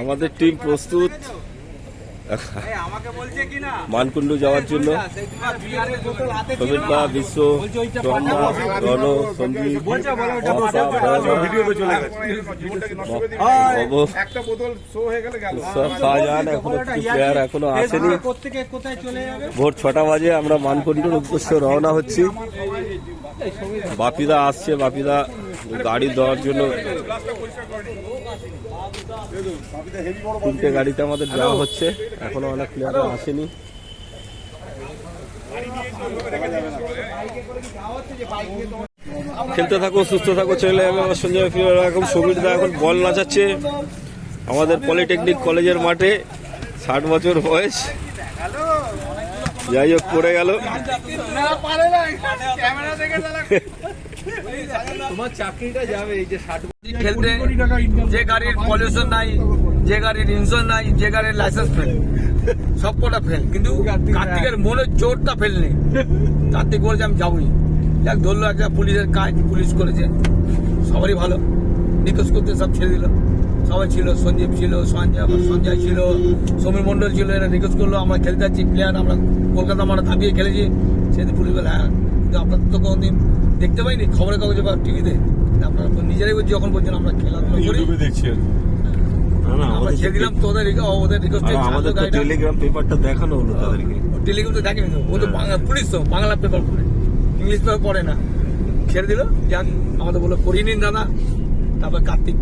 আমাদের টিম প্রস্তুত মানকুণ্ডু যাওয়ার জন্য। সমিত বা বিশ্ব, রণ, সঞ্জীব, শাহজাহান এখনো প্লেয়ার এখনো আসেনি। ভোর 6টা বাজে আমরা মানকুণ্ডুর উদ্দেশ্যে রওনা হচ্ছি। বাপিদা আসছে, বাপিদা গাড়ি দেওয়ার জন্য 3টে গাড়িতে আমাদের যাওয়া হচ্ছে। এখনো অনেক প্লেয়ার আসেনি। খেলতে থাকো, সুস্থ থাকো, চলে যাবে আমার সঞ্জয় এরকম। সমীরদা এখন বল নাচাচ্ছে আমাদের পলিটেকনিক কলেজের মাঠে। 60 বছর বয়স, যাই হোক পড়ে গেল। তোমার চাকরিটা যাবে এই যে 60 খেলতে, যে গাড়ির পলিউশন নাই, যে গাড়ির ইঞ্জিন নাই, যে গাড়ির লাইসেন্স ফেল, সবকটা ফেল, কিন্তু কার্তিকের মনের জোরটা ফেল নেই। কার্তিক বলছে আমি যাবই। যাক ধরলো একটা পুলিশের কাজ, পুলিশ করেছে, সবারই ভালো। রিকোয়েস্ট করতে সব ছেড়ে দিল, সবাই ছিল, সঞ্জীব ছিল, সঞ্জয় ছিল, সমীর মন্ডল ছিল। এরা রিকোয়েস্ট করলো আমরা খেলতে যাচ্ছি, প্লেয়ার আমরা কলকাতা আমরা দাবিয়ে খেলেছি। সেদিন পুলিশ বলে হ্যাঁ, কিন্তু আপনার তো কোনোদিন দেখতে পাইনি খবরের কাগজে বা টিভিতে। আপনারা নিজেরাই যখন বলছেন আমরা খেলাধুলা করি, আমরা ছেড়ে দিলাম। তো ওদের রিকোয়েস্ট টেলিগ্রাম পেপারটা দেখানো হলো তাদেরকে। টেলিগ্রাম তো দেখেনি, তো ও তো বাংলা পুলিশ, তো বাংলা পেপার পড়ে, ইংলিশ পেপার পড়ে না। ছেড়ে দিল, যাক আমাদের বললো করিয়ে নিন দাদা। তারপর কার্তিক,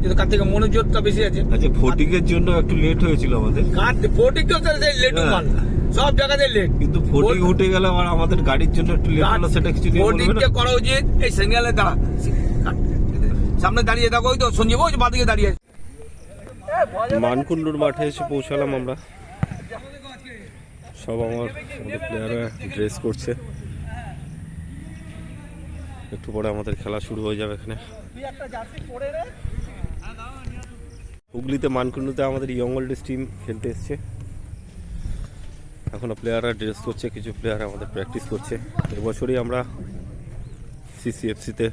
যেহেতু কার্তিকের মনোযোগটা বেশি আছে। আচ্ছা, ভোটিংয়ের জন্য একটু লেট হয়েছিল আমাদের। ভোটিং তো লেট মাল, সব জায়গাতে লেট, কিন্তু ভোটিং উঠে গেল আর আমাদের গাড়ির জন্য একটু লেট হলো, সেটা কিছু নিয়ে বলবে না। করা উচিত এই সিগন্যালে দাঁড়া, সামনে দাঁড়িয়ে দেখো, ওই তো সঞ্জীব ওই বাদিকে দাঁড়িয়ে। মানকুণ্ডুর মাঠে এসে পৌঁছালাম আমরা। সব আমাদের প্লেয়াররা ড্রেস করছে। একটু পরে আমাদের খেলা শুরু হয়ে যাবে এখানে। হুগলিতে মানকুণ্ডুতে আমাদের ইয়ং ওল্ডেজ টিম খেলতে এসছে। এখনো প্লেয়াররা ড্রেস করছে, কিছু প্লেয়ার আমাদের প্র্যাকটিস করছে। এবছরই আমরা সিসিএফসিতে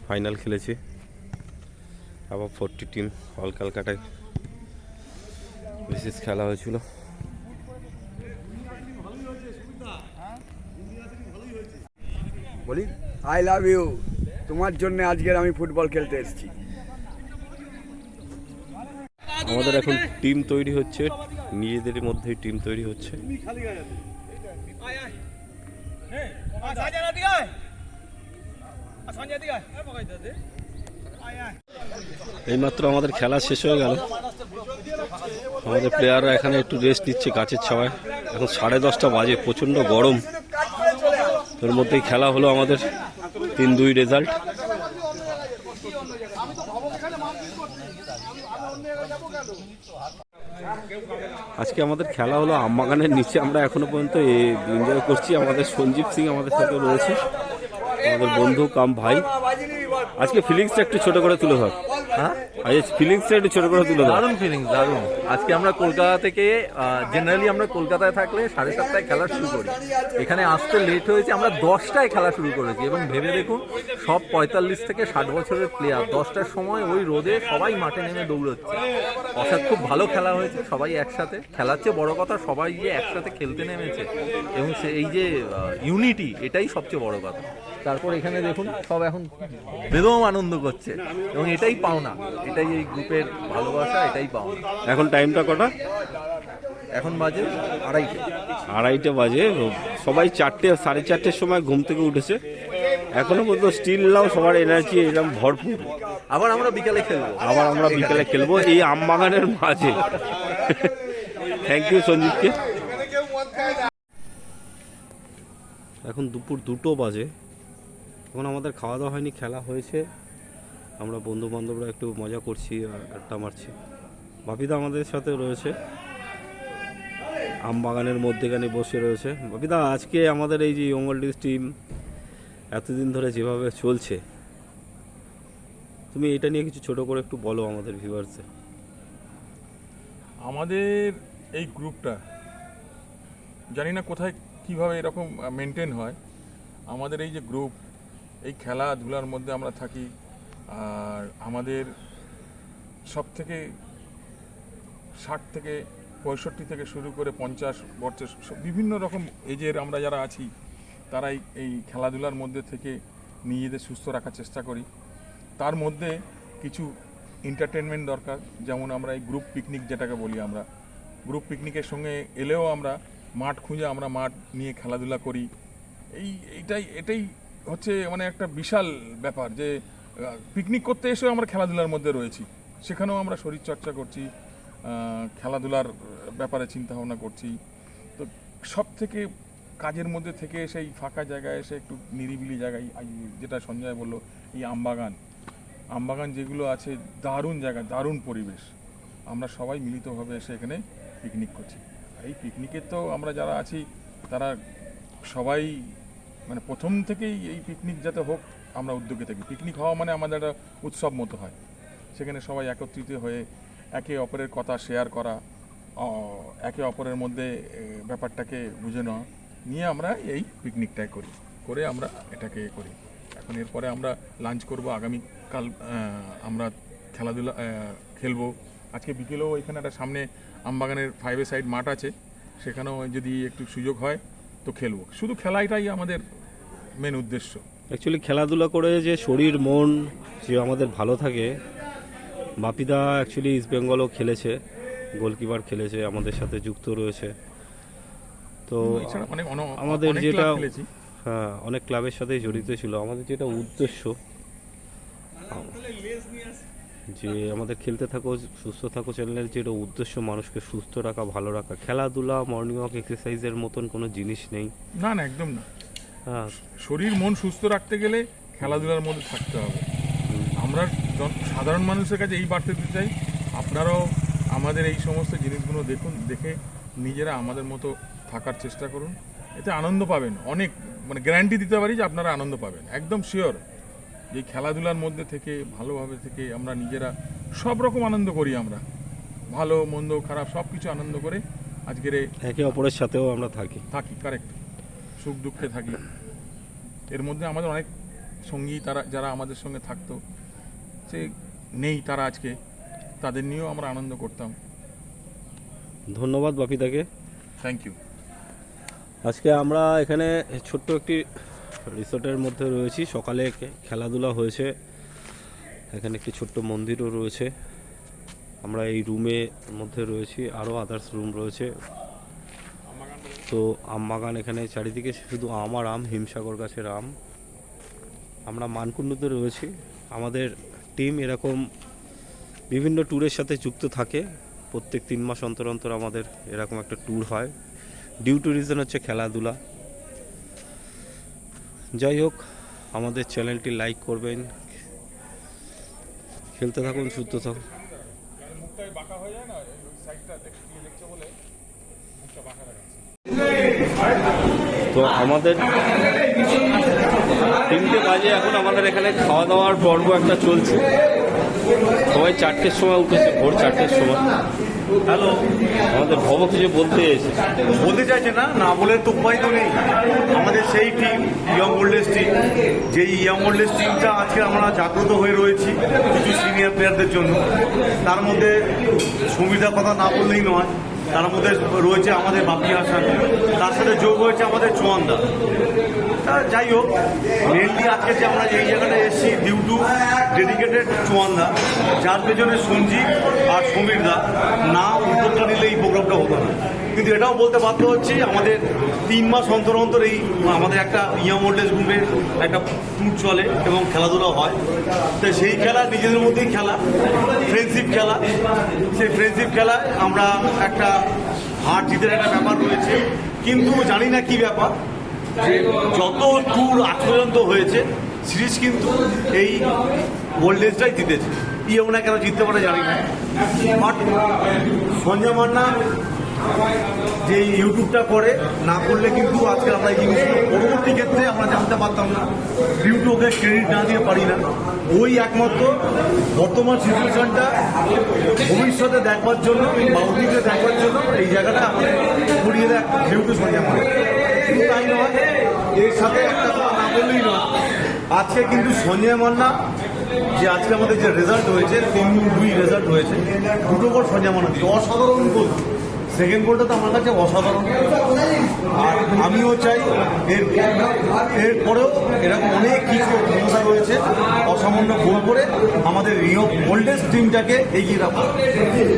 ফাইনাল খেলেছি। আবার 40 টিম অল ক্যালকাটায় বিশেষ খেলা হয়েছিল। বলি আই লাভ ইউ, তোমার জন্য আজকের আমি ফুটবল খেলতে এসেছি। আমাদের এখন টিম তৈরি হচ্ছে, নিজেদের মধ্যেই টিম তৈরি হচ্ছে। এইমাত্র আমাদের খেলা শেষ হয়ে গেল। আমাদের প্লেয়াররা এখানে একটু রেস্ট নিচ্ছে গাছের ছাওয়ায়। এখন 10:30 বাজে, প্রচণ্ড গরম। এর মধ্যেই খেলা হলো আমাদের 3-2 রেজাল্ট। আজকে আমাদের খেলা হলো আমবাগানের নিচে। আমরা এখনো পর্যন্ত এনজয় করছি। আমাদের সঞ্জীব সিং আমাদের সাথে রয়েছে, আমাদের বন্ধু কাম ভাই। আজকে ফিলিংসটা একটু ছোট করে তুলে ধর। হ্যাঁ, আজ ফিলিংসটা একটু ছোট করে তুলে ধর। দারুণ ফিলিংস, দারুণ। আজকে আমরা কলকাতা থেকে, জেনারেলি আমরা কলকাতায় থাকলে 7:30টায় খেলা শুরু করি। এখানে আসতে লেট হয়েছে, আমরা 10টায় খেলা শুরু করেছি। এবং ভেবে দেখুন, সব 45 থেকে 60 বছরের প্লেয়ার 10টার সময় ওই রোদে সবাই মাঠে নেমে দৌড়চ্ছে। অর্থাৎ খুব ভালো খেলা হয়েছে, সবাই একসাথে। খেলার চেয়ে বড় কথা সবাই যে একসাথে খেলতে নেমেছে এবং এই যে ইউনিটি, এটাই সবচেয়ে বড় কথা। তারপর এখানে দেখুন সব এখন বেদম আনন্দ করছে এবং এটাই পাওনা, এটাই এই গ্রুপের ভালোবাসা, এটাই পাওনা। এখন টাইমটা কটা? এখন বাজে 2:30 বাজে। সবাই 4:30 সময় ঘুম থেকে উঠেছে। এখনো পর্যন্ত স্টিল নাও সবার এনার্জি এরকম ভরপুর। আবার আমরা বিকালে খেলবো এই আমবাগানের মাঝে। থ্যাংক ইউ সঞ্জীবকে। এখন দুপুর 2টো বাজে। এখন আমাদের খাওয়া দাওয়া হয়নি, খেলা হয়েছে। আমরা বন্ধু বান্ধবরা একটু মজা করছি, আড্ডা মারছি। বাপিদা আমাদের সাথে রয়েছে, আমবাগানের মধ্যেখানে বসে রয়েছে। বাপিদা, আজকে আমাদের এই যে ইয়ং ওল্ডেজ টিম এতদিন ধরে যেভাবে চলছে, তুমি এটা নিয়ে কিছু ছোট করে একটু বলো আমাদের ভিউয়ার্সে। আমাদের এই গ্রুপটা জানি না কোথায় কিভাবে এরকম মেনটেন হয়। আমাদের এই যে গ্রুপ, এই খেলাধুলার মধ্যে আমরা থাকি। আর আমাদের সব থেকে 60 থেকে 65 থেকে শুরু করে 50 বছর বিভিন্ন রকম এজের আমরা যারা আছি তারাই এই খেলাধুলার মধ্যে থেকে নিজেদের সুস্থ রাখার চেষ্টা করি। তার মধ্যে কিছু এন্টারটেনমেন্ট দরকার, যেমন আমরা এই গ্রুপ পিকনিক যেটাকে বলি, আমরা গ্রুপ পিকনিকের সঙ্গে এলেও আমরা মাঠ খুঁজে আমরা মাঠ নিয়ে খেলাধুলা করি। এটাই হচ্ছে মানে একটা বিশাল ব্যাপার যে পিকনিক করতে এসেও আমরা খেলাধুলার মধ্যে রয়েছি, সেখানেও আমরা শরীরচর্চা করছি, খেলাধুলার ব্যাপারে চিন্তাভাবনা করছি। তো সব থেকে কাজের মধ্যে থেকে এসে এই ফাঁকা জায়গায় এসে একটু নিরিবিলি জায়গায়, যেটা সঞ্জয় বললো, এই আমবাগান যেগুলো আছে, দারুণ জায়গা, দারুণ পরিবেশ, আমরা সবাই মিলিতভাবে এসে এখানে পিকনিক করছি। এই পিকনিকের তো আমরা যারা আছি তারা সবাই মানে প্রথম থেকেই এই পিকনিক যাতে হোক আমরা উদ্যোগে থাকি। পিকনিক হওয়া মানে আমাদের একটা উৎসব মতো হয়, সেখানে সবাই একত্রিত হয়ে একে অপরের কথা শেয়ার করা, একে অপরের মধ্যে ব্যাপারটাকে বুঝে নেওয়া নিয়ে আমরা এই পিকনিকটাই করে আমরা এটাকে করি। এখন এরপরে আমরা লাঞ্চ করব, আগামীকাল আমরা খেলাধুলা খেলবো। আজকে বিকেলেও এখানে একটা সামনে আমবাগানের 5 সাইড মাঠ আছে, সেখানেও যদি একটু সুযোগ হয় তো খেলবো। শুধু খেলাটাই আমাদের মেন উদ্দেশ্য। অ্যাকচুয়ালি খেলাধুলা করে যে শরীর মন যে আমাদের ভালো থাকে। বাপিদা অ্যাকচুয়ালি ইস্ট বেঙ্গলও খেলেছে, গোলকিপার খেলেছে, আমাদের সাথে যুক্ত রয়েছে। তো আমাদের যেটা হ্যাঁ অনেক ক্লাবের সাথেই জড়িত ছিল। আমাদের যেটা উদ্দেশ্য যে আমাদের খেলতে থাকো সুস্থ থাকো চ্যানেলের যেটা উদ্দেশ্য মানুষকে সুস্থ রাখা, ভালো রাখা। খেলাধুলা মর্নিং ওয়াক এক্সারসাইজের মতন কোনো জিনিস নেই। না একদম না। হ্যাঁ, শরীর মন সুস্থ রাখতে গেলে খেলাধুলার মধ্যে থাকতে হবে। আমরা সাধারণ মানুষের কাছে এই বার্তা দিতে চাই, আপনারাও আমাদের এই সমস্ত জিনিসগুলো দেখুন, দেখে নিজেরা আমাদের মতো থাকার চেষ্টা করুন, এতে আনন্দ পাবেন। অনেক মানে গ্যারান্টি দিতে পারি যে আপনারা আনন্দ পাবেন, একদম শিওর। যে খেলাধুলার মধ্যে থেকে ভালোভাবে থেকে আমরা নিজেরা সব রকম আনন্দ করি, আমরা ভালো মন্দ খারাপ সব কিছু আনন্দ করে আজকের একে অপরের সাথেও আমরা থাকি। কারেক্ট, সুখ দুঃখে থাকি। এর মধ্যে আমাদের অনেক সঙ্গী যারা আমাদের সঙ্গে থাকতো, সে নেই, তারা আজকে, তাদের নিয়েও আমরা আনন্দ করতাম। ধন্যবাদ বাপিদাকে, থ্যাংক ইউ। আজকে আমরা এখানে ছোট্ট একটি রিসোর্টের মধ্যে রয়েছি। সকালে খেলাধুলা হয়েছে, এখানে একটি ছোট্ট মন্দিরও রয়েছে। আমরা এই রুমের মধ্যে রয়েছি, আরও আদার্স রুম রয়েছে। তো আমবাগান এখানে চারিদিকে শুধু আম আর আম, হিমসাগর গাছের আম। আমরা মানকুণ্ডুতে রয়েছি। আমাদের টিম এরকম বিভিন্ন ট্যুরের সাথে যুক্ত থাকে। প্রত্যেক 3 মাস অন্তর অন্তর আমাদের এরকম একটা ট্যুর হয়। ডিউ টু রিজন হচ্ছে খেলাধুলা। যাই হোক, আমাদের চ্যানেলটি লাইক করবেন, খেলতে থাকুন, সুস্থ থাকুন। তো আমাদের 3টে বাজে এখন আমাদের এখানে খাওয়া দাওয়ার পর্ব একটা চলছে। সবাই 4টের সময় উঠেছে, ভোর 4টের সময়। হ্যালো, আমাদের ভব কিছু বলতে চাইছে না বলে তো উপায় তো নেই। আমাদের সেই টিম ইয়ং ওল্ডেজ টিম, যেই ইয়ং ওল্ডেজ টিমটা আজকে আমরা জাগ্রত হয়ে রয়েছি কিছু সিনিয়র প্লেয়ারদের জন্য। তার মধ্যে সুবিধার কথা না বললেই নয়, তার মধ্যে রয়েছে আমাদের বাপি হাসান, তার সাথে যোগ হয়েছে আমাদের চুয়ান্দা। যাই হোক, মেনলি আজকে যে আমরা এই জায়গাটা এসেছি ডিউ টু ডেডিকেটেড চুয়ান্দা, যার পেছনে সঞ্জীব আর সমীর দা না উদ্যোগটা নিলে এই প্রোগ্রামটা হতো না। কিন্তু এটাও বলতে বাধ্য হচ্ছি, আমাদের 3 মাস অন্তর অন্তর এই আমাদের একটা ইয়ং ওল্ডেজ গ্রুপের একটা ট্যুর চলে এবং খেলাধুলা হয়। তো সেই খেলা নিজেদের মধ্যেই খেলা, ফ্রেন্ডশিপ খেলা। সেই ফ্রেন্ডশিপ খেলায় আমরা একটা হার জিতের একটা ব্যাপার রয়েছে। কিন্তু জানি না কি ব্যাপার, যে যত ট্যুর আজ পর্যন্ত হয়েছে সিরিজ কিন্তু এই ওল্ডেজটাই জিতেছে। ইয়ে ওনা কেন জিততে পারে জানি না। বাট সঞ্জয় মান্না যে ইউটিউবটা করে না করলে কিন্তু আজকে আমরা এই জিনিসগুলো পরবর্তী ক্ষেত্রে আমরা জানতে পারতাম না। ইউটিউবকে ক্রেডিট না দিয়ে পারি না। ওই একমাত্র বর্তমান সিচুয়েশনটা ভবিষ্যতে দেখবার জন্য বা অতীতে দেখবার জন্য এই জায়গাটা আমাদের ঘুরিয়ে দেয় ইউটিউব সঞ্জয় মান্না। শুধু তাই নয়, এর সাথে একটা কথা না বললেই নয়, আজকে কিন্তু সঞ্জয় মান্না যে আজকে আমাদের যে রেজাল্ট হয়েছে 3-2 রেজাল্ট হয়েছে, দুটো গোল সঞ্জয় মান্না দিয়েছে, অসাধারণ গোল। সেকেন্ড গোলটা তো আমার কাছে অসাধারণ। আর আমিও চাই এরপরেও এরকম অনেক কিছু ক্ষমতা রয়েছে অসামান্য গোল করে আমাদের ওল্ডেস্ট টিমটাকে এগিয়ে রাখা।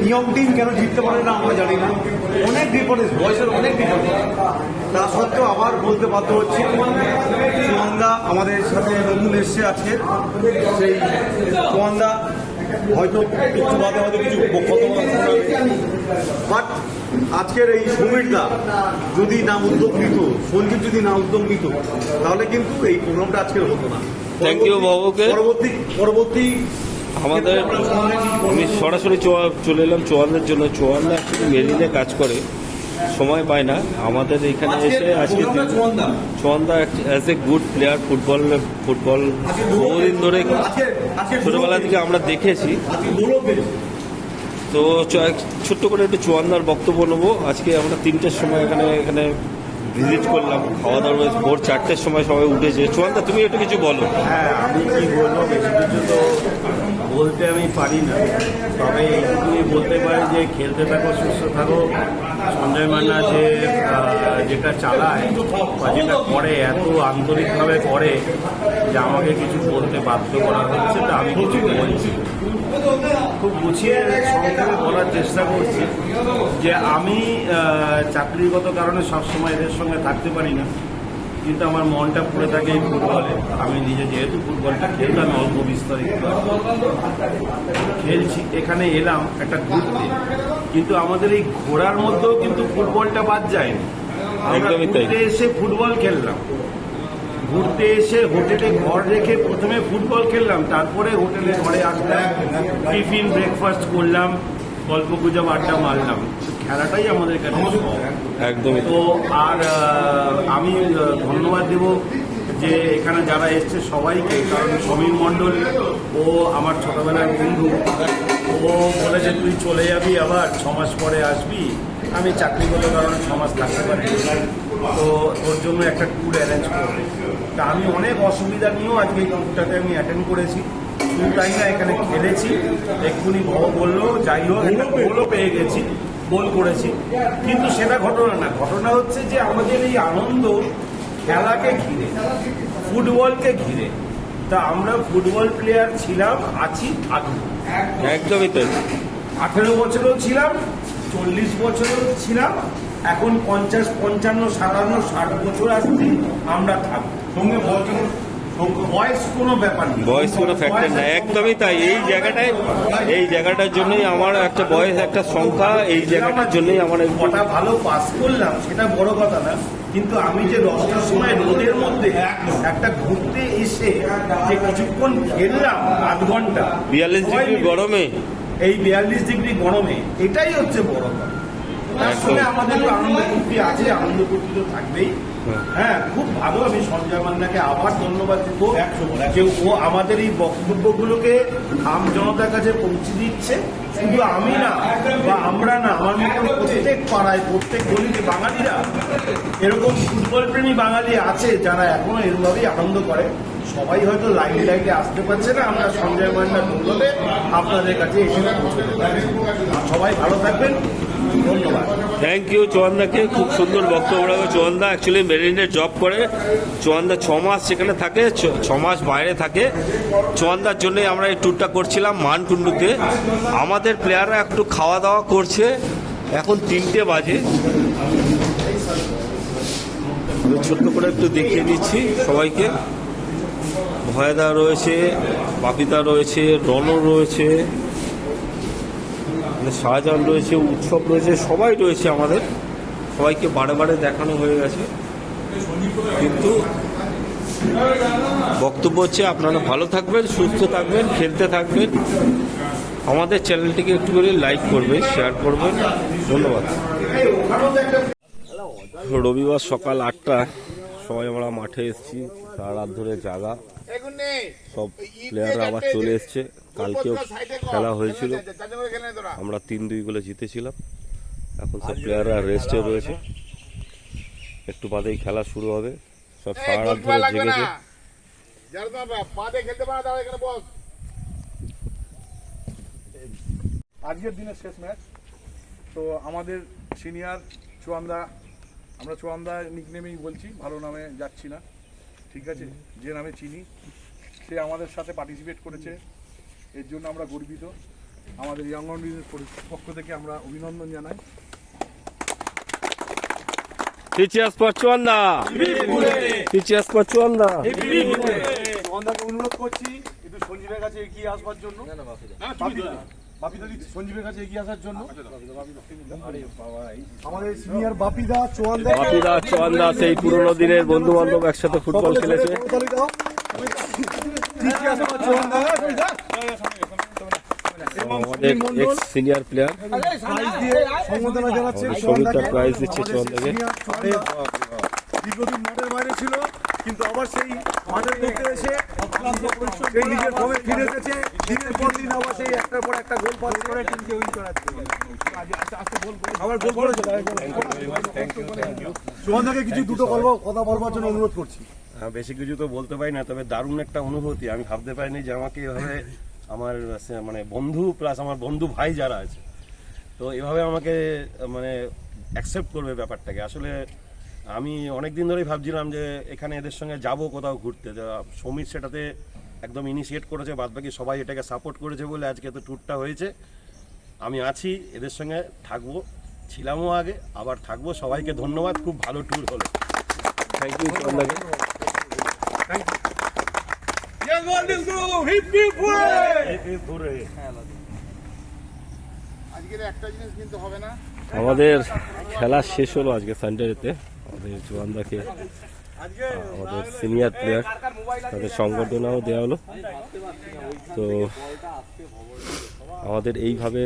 ইয়ং টিম কেন জিততে পারে না আমরা জানি না, অনেক ডিফারেন্স, বয়সের অনেক ডিফারেন্স। তা সত্ত্বেও আবার বলতে বাধ্য হচ্ছি, চুয়ান্দা আমাদের সাথে নতুন এসছে আজকে। সেই চুয়ান্দা হয়তো একটু বাদে হয়তো কিছু বাট আজকের এই সমীরদা যদি না উদ্যোগ নিত, সঞ্জীব যদি না উদ্যোগ নিত, তাহলে কিন্তু এই প্রোগ্রামটা আজকের হতো না। থ্যাংক ইউ বাবুকে। পরবর্তী আমাদের আমি সরাসরি চলে এলাম চুয়ান্দার জন্য। চুয়ান্দা অ্যাকচুয়ালি মেরিনে কাজ করে, সময় পায় না আমাদের এখানে এসে। আজকে Chuanda as a good player, football বহুদিন ধরে ছোটবেলা থেকে আমরা দেখেছি। তো ছোট্ট করে একটু চুয়ান্দার বক্তব্য নেবো। আজকে আমরা 3টের সময় এখানে ভিজিট করলাম, খাওয়া দাওয়া হয়েছে, ভোর 4টের সময় সবাই উঠেছে। চুয়ান্দা তুমি একটু কিছু বলো। হ্যাঁ, আমি কি বলবো, বেশি কিছু তো বলতে আমি পারি না, তবে এইটুকুই বলতে পারি যে খেলতে থাকো, সুস্থ থাকো। সঞ্জয় মান্না যেটা চালায় বা যেটা করে, এত আন্তরিকভাবে করে যে আমাকে কিছু বলতে বাধ্য করা হচ্ছে, তা আমি কিছু বলছি। খুব গুছিয়ে সংক্ষেপে বলার চেষ্টা করছি যে আমি চাকরিগত কারণে সবসময় এদের সঙ্গে থাকতে পারি না, কিন্তু আমার মনটা পড়ে থাকে এই ফুটবলে। আমি নিজে যেহেতু ফুটবলটা খেলতাম অল্প বিস্তারিত খেলছি, এখানে এলাম একটা ঘুরতে, কিন্তু আমাদের এই ঘোরার মধ্যেও কিন্তু ফুটবলটা বাদ যায়নি। আমরা ঘুরতে এসে ফুটবল খেললাম, ঘুরতে এসে হোটেলে ঘর রেখে প্রথমে ফুটবল খেললাম, তারপরে হোটেলে ঘরে আসলাম, টিফিন ব্রেকফাস্ট করলাম, গল্প গুজব আড্ডা মারলাম। খেলাটাই আমাদের কাছে একদমই। তো আর আমি ধন্যবাদ দেব যে এখানে যারা এসছে সবাইকে, কারণ সমীর মণ্ডল ও আমার ছোটবেলার বন্ধু, ও বলেছে তুই চলে যাবি আবার 6 মাস পরে আসবি। আমি চাকরিগত কারণে 6 মাস থাকতে পারি, তো ওর জন্য একটা ট্যুর অ্যারেঞ্জ করবে। তা আমি অনেক অসুবিধা নিয়েও আজকে এই ট্যুরটাকে আমি অ্যাটেন্ড করেছি। শুধু তাই না, এখানে খেলেছি, এক্ষুনি ভব বললো, যাই হোক একটা গোলও পেয়ে গেছি, গোল করেছি। কিন্তু সেটা ঘটনা না, ঘটনা হচ্ছে যে আমাদের এই আনন্দ খেলাকে ঘিরে, ফুটবলকে ঘিরে। তা আমরা ফুটবল প্লেয়ার ছিলাম, আছি, থাকবো। একদমই তাই। 18 বছরও ছিলাম, 40 বছরও ছিলাম, এখন 50, 55, 57, 60 বছর আসছি, আমরা থাকবো। সঙ্গে বয়স কোনো ব্যাপার নেই, বয়স কোনো ফ্যাক্টর না, একদমই তাই। এই জায়গাটার জন্যই আমার একটা বয়স, একটা সংখ্যা, এই জায়গাটার জন্যই আমার কটা ভালো পাস করলাম সেটা বড় কথা না, কিন্তু আমি যে 10টার সময় রোদের মধ্যে একটা ঘুরতে এসে যে কিছুক্ষণ খেললাম, আধ ঘন্টা 42 ডিগ্রি গরমে, এই 42 ডিগ্রি গরমে, এটাই হচ্ছে বড় কথা। তার সঙ্গে আমাদের তো আনন্দ ফুর্তি আছে, আনন্দ ফুর্তি তো থাকবেই। হ্যাঁ, খুব ভালো। আমি সঞ্জয় মান্নাকে আবার ধন্যবাদ দেবো যে ও আমাদের এই বক্তব্যগুলোকে আম জনতার কাছে পৌঁছে দিচ্ছে। শুধু আমি না বা আমরা না, আমার মতন প্রত্যেক পাড়ায়, প্রত্যেক গলিতে বাঙালিরা, এরকম ফুটবল প্রেমী বাঙালি আছে যারা এখনো এরভাবেই আনন্দ করে। সবাই হয়তো লাইনে আসতে পারছে না, আমরা সঞ্জয় মান্নার বদলে আপনাদের কাছে এসে পৌঁছে দেবো। সবাই ভালো থাকবেন, ধন্যবাদ। থ্যাংক ইউ চুয়ান্দাকে, খুব সুন্দর বক্তব্য রাখবে। চুয়ান্দা অ্যাকচুয়ালি মেরিনে জব করে, চুয়ান্দা 6 মাস সেখানে থাকে, 6 মাস বাইরে থাকে। চুয়ান্দার জন্যই আমরা এই ট্যুরটা করছিলাম মানকুণ্ডুতে। আমাদের প্লেয়াররা একটু খাওয়া দাওয়া করছে, এখন 3টে বাজে। ছোট্ট করে একটু দেখিয়ে দিচ্ছি সবাইকে। ভয়দা রয়েছে, বাপিদা রয়েছে, রণ রয়েছে, শাহজাহান রয়েছে, উৎসব রয়েছে, সবাই রয়েছে। আমাদের সবাইকে বারে বারে দেখানো হয়ে গেছে, কিন্তু বক্তব্য হচ্ছে আপনারা ভালো থাকবেন, সুস্থ থাকবেন, খেলতে থাকবেন। আমাদের চ্যানেলটিকে একটু করে লাইক করবেন, শেয়ার করবেন। ধন্যবাদ। রবিবার সকাল 8টা, সবাই আমরা মাঠে এসেছি, সারা রাত ধরে জাগা। সব প্লেয়াররা আবার চলে এসছে। কালকেও খেলা হয়েছিল, আমরা 3-2 গোলে জিতেছিলাম। এখন সব প্লেয়াররা রেস্টে রয়েছে, একটু বাদেই খেলা শুরু হবে। সব সারা রাত ধরে জেগেছে। আজকের দিনের শেষ ম্যাচ। তো আমাদের সিনিয়র চুয়ান্দা, আমরা চুয়ান্দা নিকনেমেই বলছি, ভালো নামে যাচ্ছি না, ঠিক আছে, যে নামে চিনি, সে আমাদের সাথে পার্টিসিপেট করেছে, এর জন্য আমরা গর্বিত। আমাদের ইয়াং অন্ডিজের পক্ষ থেকে আমরা অভিনন্দন জানাই। Teachers for Chuanda! Teachers for Chuanda! চুয়ান্দাকে অনুরোধ করছি একটু সঞ্জীবের কাছে এগিয়ে আসবার জন্য, বাপিদা সঞ্জীবের কাছে এগিয়ে আসার জন্য। আমাদের সিনিয়র বাপিদা চুয়ান্দা, বাপিদা চুয়ান্দা সেই পুরোনো দিনের বন্ধু বান্ধব একসাথে ফুটবল খেলেছে। আমাদের এক্স সিনিয়র প্লেয়ার সম্বোধনা জানাচ্ছে। সমিতা প্রাইজ দিচ্ছে চুয়ান্দাকে। দীর্ঘদিন মাঠের বাইরে ছিল, কিন্তু আবার সেই মাঠের মধ্যে এসে সেই নিজের ফর্মে ফিরে এসেছে। দিনের পর দিন আবার সেই একটার পর একটা গোল পাস করে টিমকে উইন করাচ্ছে। আবার গোল করেছে। সুমনদাকে কিছু দুটো কথা বলবার জন্য অনুরোধ করছি। বেশি কিছু তো বলতে পারি না, তবে দারুণ একটা অনুভূতি। আমি ভাবতে পারিনি যে আমাকে এভাবে আমার মানে বন্ধু প্লাস আমার বন্ধু ভাই যারা আছে, তো এভাবে আমাকে মানে অ্যাকসেপ্ট করবে ব্যাপারটাকে। আসলে আমি অনেক দিন ধরেই ভাবছিলাম যে এখানে এদের সঙ্গে যাব কোথাও ঘুরতে। সমীর সেটাতে একদম ইনিশিয়েট করেছে, বাদবাকি সবাই এটাকে সাপোর্ট করেছে বলে আজকে তো ট্যুরটা হয়েছে। আমি আছি, এদের সঙ্গে থাকবো, ছিলামও আগে, আবার থাকবো। সবাইকে ধন্যবাদ, খুব ভালো ট্যুর হলো। থ্যাংক ইউ চুয়ান্দাকে। আমাদের খেলা শেষ হলো আজকে সানডেতে। আমাদের চুয়ান্দাকে আমাদের সিনিয়র প্লেয়ার তাদের সংবর্ধনাও দেওয়া হলো। তো আমাদের এইভাবে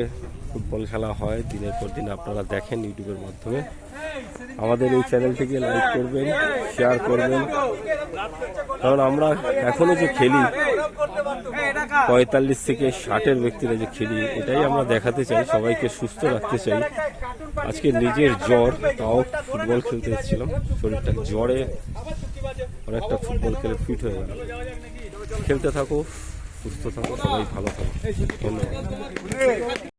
ফুটবল খেলা হয় দিনের পর দিন, আপনারা দেখেন ইউটিউবের মাধ্যমে। আমাদের এই চ্যানেলটিকে লাইক করবেন, শেয়ার করবেন, কারণ আমরা এখনো যে খেলি 45 থেকে 60-এর ব্যক্তিরা যে খেলি, এটাই আমরা দেখাতে চাই, সবাইকে সুস্থ রাখতে চাই। আজকে নিজের জ্বর, তাও ফুটবল খেলতে এসেছিলাম, শরীরটা জ্বরে অনেকটা ফুটবল খেলে ফিট হয়ে গেল। খেলতে থাকো, সুস্থ থাকো, সবাই ভালো থাকো, ধন্যবাদ।